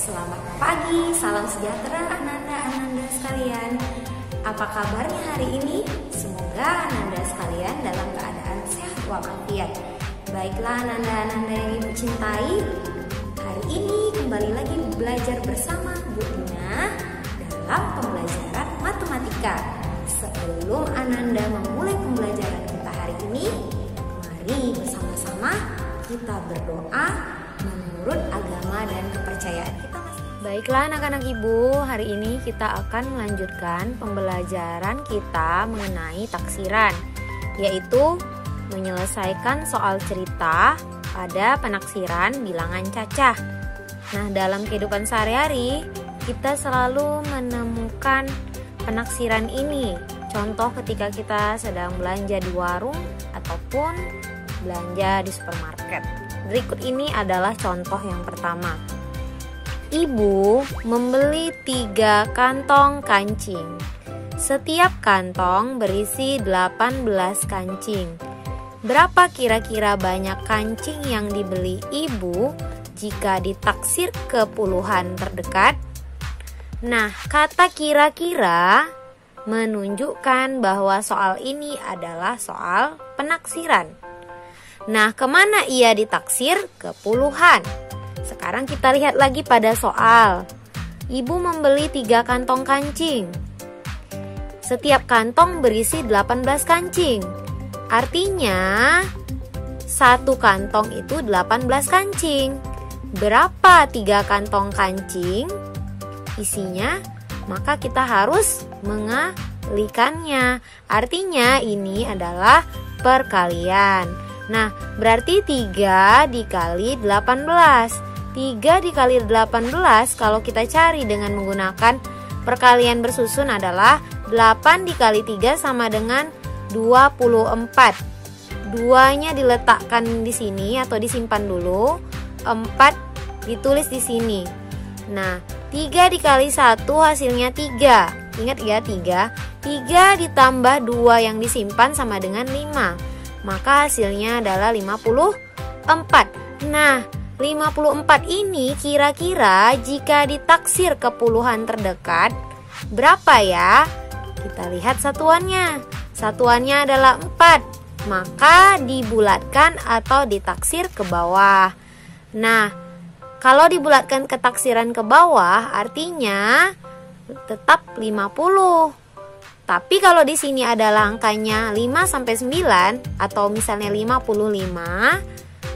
Selamat pagi, salam sejahtera Ananda sekalian. Apa kabarnya hari ini? Semoga Ananda sekalian dalam keadaan sehat walafiat. Baiklah Ananda yang ibu cintai, hari ini kembali lagi belajar bersama Bu Ina dalam pembelajaran matematika. Sebelum Ananda memulai pembelajaran kita hari ini, mari bersama-sama kita berdoa menurut agama dan kepercayaan kita. Baiklah anak-anak ibu, hari ini kita akan melanjutkan pembelajaran kita mengenai taksiran, yaitu menyelesaikan soal cerita pada penaksiran bilangan cacah. Nah, dalam kehidupan sehari-hari kita selalu menemukan penaksiran ini. Contoh ketika kita sedang belanja di warung ataupun belanja di supermarket. Berikut ini adalah contoh yang pertama. Ibu membeli 3 kantong kancing. Setiap kantong berisi 18 kancing. Berapa kira-kira banyak kancing yang dibeli ibu jika ditaksir ke puluhan terdekat? Nah, kata kira-kira menunjukkan bahwa soal ini adalah soal penaksiran. Nah, kemana ia ditaksir? Ke puluhan. Sekarang kita lihat lagi pada soal. Ibu membeli 3 kantong kancing. Setiap kantong berisi 18 kancing. Artinya, satu kantong itu 18 kancing. Berapa 3 kantong kancing isinya? Maka kita harus mengalikannya. Artinya ini adalah perkalian. Nah, berarti 3 dikali 18. 3 dikali 18 kalau kita cari dengan menggunakan perkalian bersusun adalah 8 dikali 3 sama dengan 24. 2-nya diletakkan di sini atau disimpan dulu. 4 ditulis di sini. Nah, 3 dikali 1 hasilnya 3. Ingat ya 3. 3 ditambah 2 yang disimpan sama dengan 5. Maka hasilnya adalah 54. Nah, 54 ini kira-kira jika ditaksir ke puluhan terdekat berapa ya? Kita lihat satuannya. Satuannya adalah 4. Maka dibulatkan atau ditaksir ke bawah. Nah, kalau dibulatkan ke taksiran ke bawah artinya tetap 50. Tapi kalau di sini adalah angkanya 5 sampai 9 atau misalnya 55,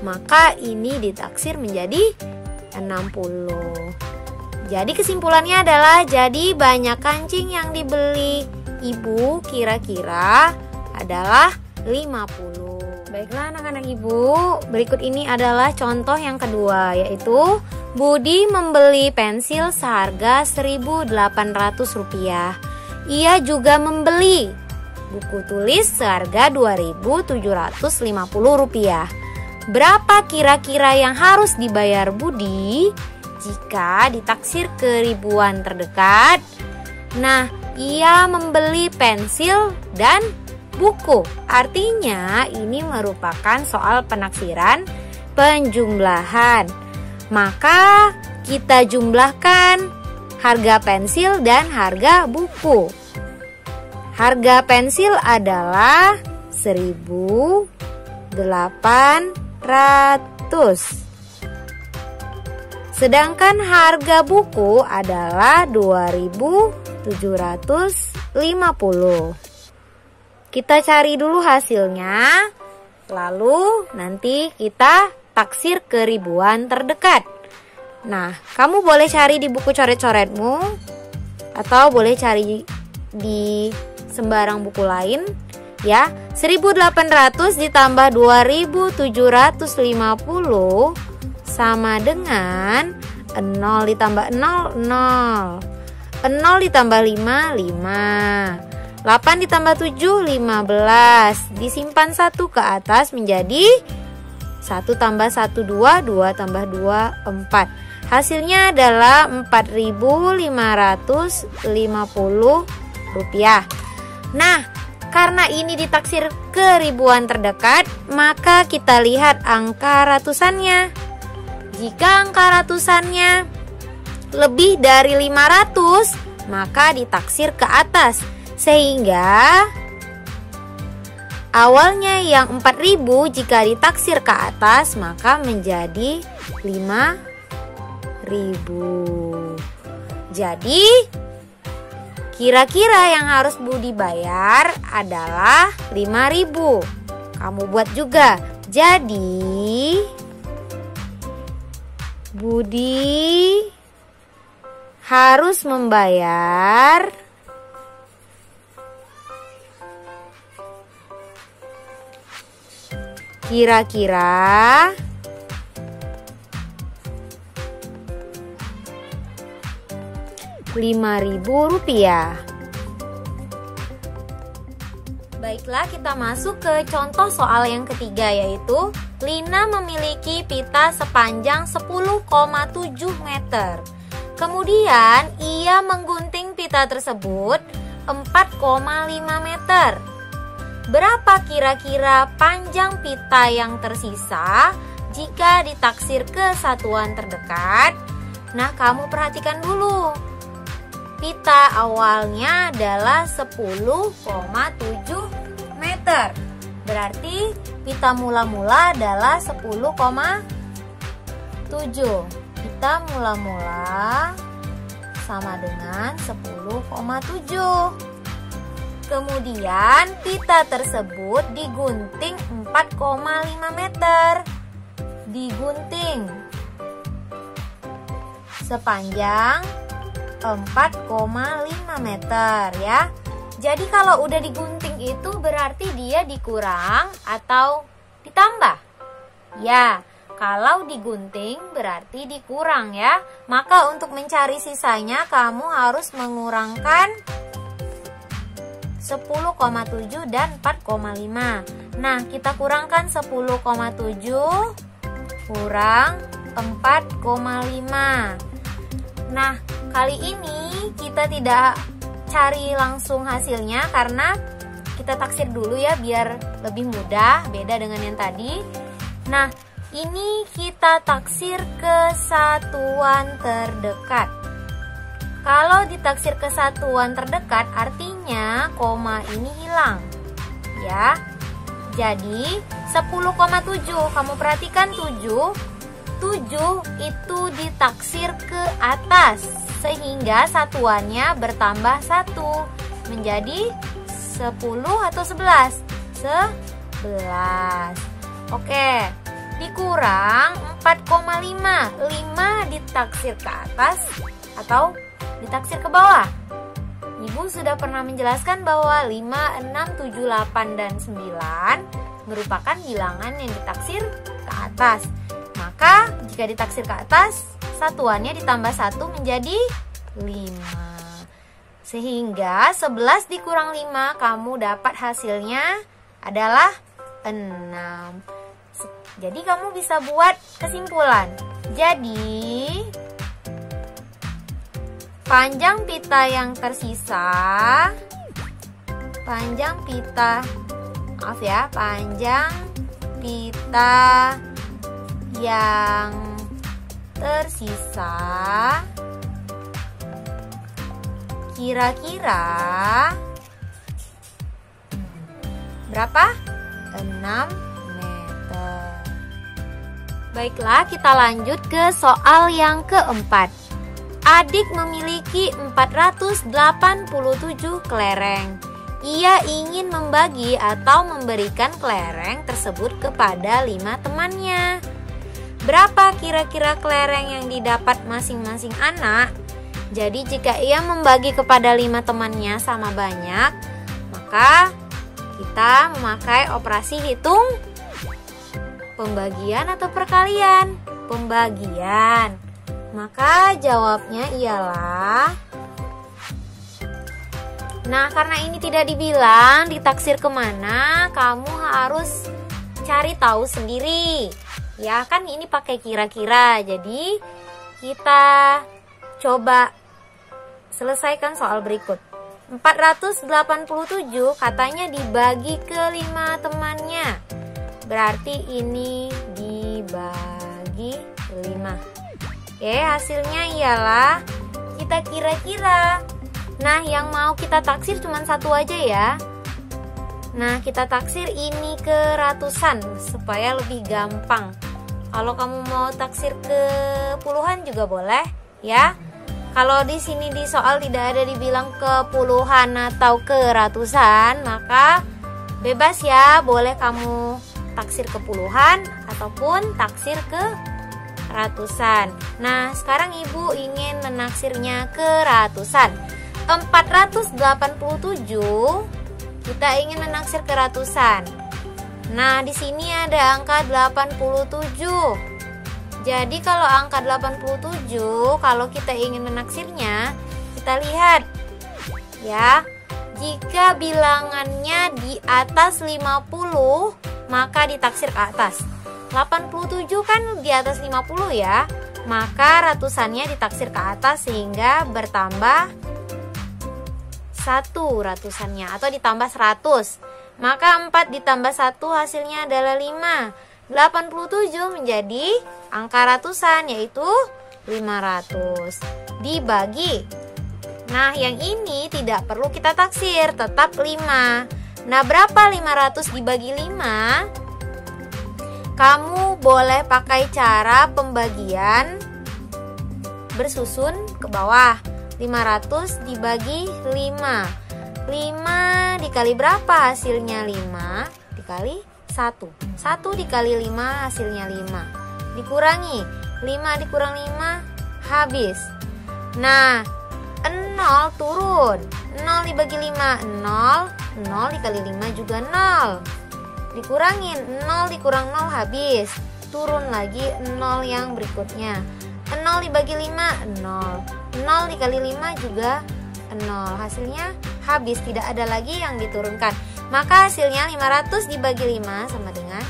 maka ini ditaksir menjadi 60. Jadi kesimpulannya adalah jadi banyak kancing yang dibeli ibu kira-kira adalah 50. Baiklah anak-anak ibu, berikut ini adalah contoh yang kedua, yaitu Budi membeli pensil seharga Rp1.800. Ia juga membeli buku tulis seharga Rp2.750. Berapa kira-kira yang harus dibayar Budi jika ditaksir ke ribuan terdekat? Nah, ia membeli pensil dan buku. Artinya ini merupakan soal penaksiran penjumlahan. Maka kita jumlahkan harga pensil dan harga buku. Harga pensil adalah 1.800. Sedangkan harga buku adalah 2.750. Kita cari dulu hasilnya, lalu nanti kita taksir ke ribuan terdekat. Nah, kamu boleh cari di buku coret-coretmu atau boleh cari di sembarang buku lain ya. 1.800 ditambah 2.750 sama dengan 0 ditambah 0, 0. 0 ditambah 5, 5. 8 ditambah 7, 15. Disimpan 1 ke atas menjadi 1 tambah 1, 2, 2 tambah 2, 4. Hasilnya adalah Rp4.550. Nah, karena ini ditaksir ke ribuan terdekat, maka kita lihat angka ratusannya. Jika angka ratusannya lebih dari 500, maka ditaksir ke atas. Sehingga awalnya yang 4.000 jika ditaksir ke atas maka menjadi 5.000. Jadi kira-kira yang harus Budi bayar adalah 5.000. Kamu buat juga. Jadi Budi harus membayar kira-kira Rp5.000. Baiklah, kita masuk ke contoh soal yang ketiga, yaitu Lina memiliki pita sepanjang 10,7 meter. Kemudian ia menggunting pita tersebut 4,5 meter. Berapa kira-kira panjang pita yang tersisa jika ditaksir ke satuan terdekat? Nah, kamu perhatikan dulu. Pita awalnya adalah 10,7 meter. Berarti pita mula-mula adalah 10,7. Pita mula-mula sama dengan 10,7. Kemudian pita tersebut digunting 4,5 meter. Digunting sepanjang 4,5 meter ya. Jadi kalau udah digunting itu berarti dia dikurang atau ditambah? Ya, kalau digunting berarti dikurang ya. Maka untuk mencari sisanya kamu harus mengurangkan 10,7 dan 4,5. Nah, kita kurangkan 10,7 kurang 4,5. Nah, kali ini kita tidak cari langsung hasilnya karena kita taksir dulu ya biar lebih mudah, beda dengan yang tadi. Nah, ini kita taksir ke satuan terdekat. Kalau ditaksir ke satuan terdekat artinya koma ini hilang. Ya. Jadi 10,7, kamu perhatikan 7 itu ditaksir ke atas sehingga satuannya bertambah 1 menjadi 10 atau 11? 11. Oke, dikurang 4,5. 5 ditaksir ke atas atau ditaksir ke bawah? Ibu sudah pernah menjelaskan bahwa 5, 6, 7, 8, dan 9 merupakan bilangan yang ditaksir ke atas. Maka jika ditaksir ke atas, satuannya ditambah 1 menjadi 5. Sehingga 11 dikurang 5, kamu dapat hasilnya adalah 6. Jadi kamu bisa buat kesimpulan. Jadi panjang pita yang tersisa, panjang pita yang tersisa kira-kira berapa? 6 meter. Baiklah, kita lanjut ke soal yang keempat. Adik memiliki 487 kelereng. Ia ingin membagi atau memberikan kelereng tersebut kepada 5 temannya. Berapa kira-kira kelereng yang didapat masing-masing anak? Jadi jika ia membagi kepada 5 temannya sama banyak, maka kita memakai operasi hitung pembagian atau perkalian. Pembagian. Maka jawabnya ialah, nah karena ini tidak dibilang ditaksir kemana, kamu harus cari tahu sendiri. Ya kan ini pakai kira-kira, jadi kita coba selesaikan soal berikut. 487 katanya dibagi ke 5 temannya. Berarti ini dibagi 5. Oke, hasilnya ialah kita kira-kira. Nah, yang mau kita taksir cuma satu aja ya. Nah, kita taksir ini ke ratusan supaya lebih gampang. Kalau kamu mau taksir ke puluhan juga boleh ya. Kalau di sini di soal tidak ada dibilang ke puluhan atau ke ratusan, maka bebas ya, boleh kamu taksir ke puluhan ataupun taksir ke ratusan. Nah, sekarang Ibu ingin menaksirnya ke ratusan. 487 kita ingin menaksir ke ratusan. Nah, di sini ada angka 87. Jadi kalau angka 87, kalau kita ingin menaksirnya, kita lihat ya. Jika bilangannya di atas 50, maka ditaksir ke atas. 87 kan di atas 50 ya. Maka ratusannya ditaksir ke atas sehingga bertambah 1 ratusannya atau ditambah 100. Maka 4 ditambah 1 hasilnya adalah 5. 87 menjadi angka ratusan, yaitu 500 dibagi. Nah, yang ini tidak perlu kita taksir, tetap 5. Nah, berapa 500 dibagi 5? Kamu boleh pakai cara pembagian bersusun ke bawah. 500 dibagi 5. 5 dikali berapa hasilnya? 5 dikali 1. 1 dikali 5 hasilnya 5. Dikurangi 5 dikurang 5 habis. Nah, 0 turun. 0 dibagi 5 0. 0 dikali 5 juga 0. Dikurangin 0 dikurang 0 habis. Turun lagi 0 yang berikutnya. 0 dibagi 5 0. 0 dikali 5 juga 0. Hasilnya habis, tidak ada lagi yang diturunkan. Maka hasilnya 500 dibagi 5 sama dengan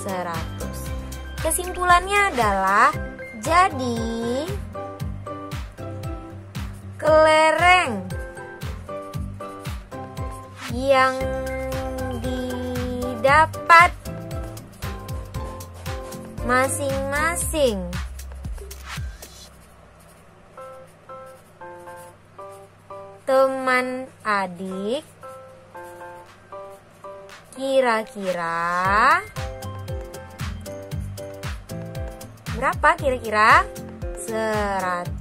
100. Kesimpulannya adalah jadi kelereng yang didapat masing-masing teman adik kira-kira berapa kira-kira? 100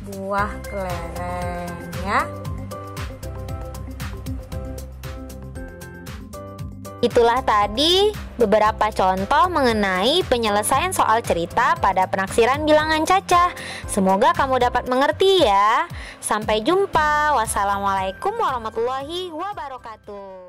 buah kelereng ya. Itulah tadi beberapa contoh mengenai penyelesaian soal cerita pada penaksiran bilangan cacah. Semoga kamu dapat mengerti ya. Sampai jumpa. Wassalamualaikum warahmatullahi wabarakatuh.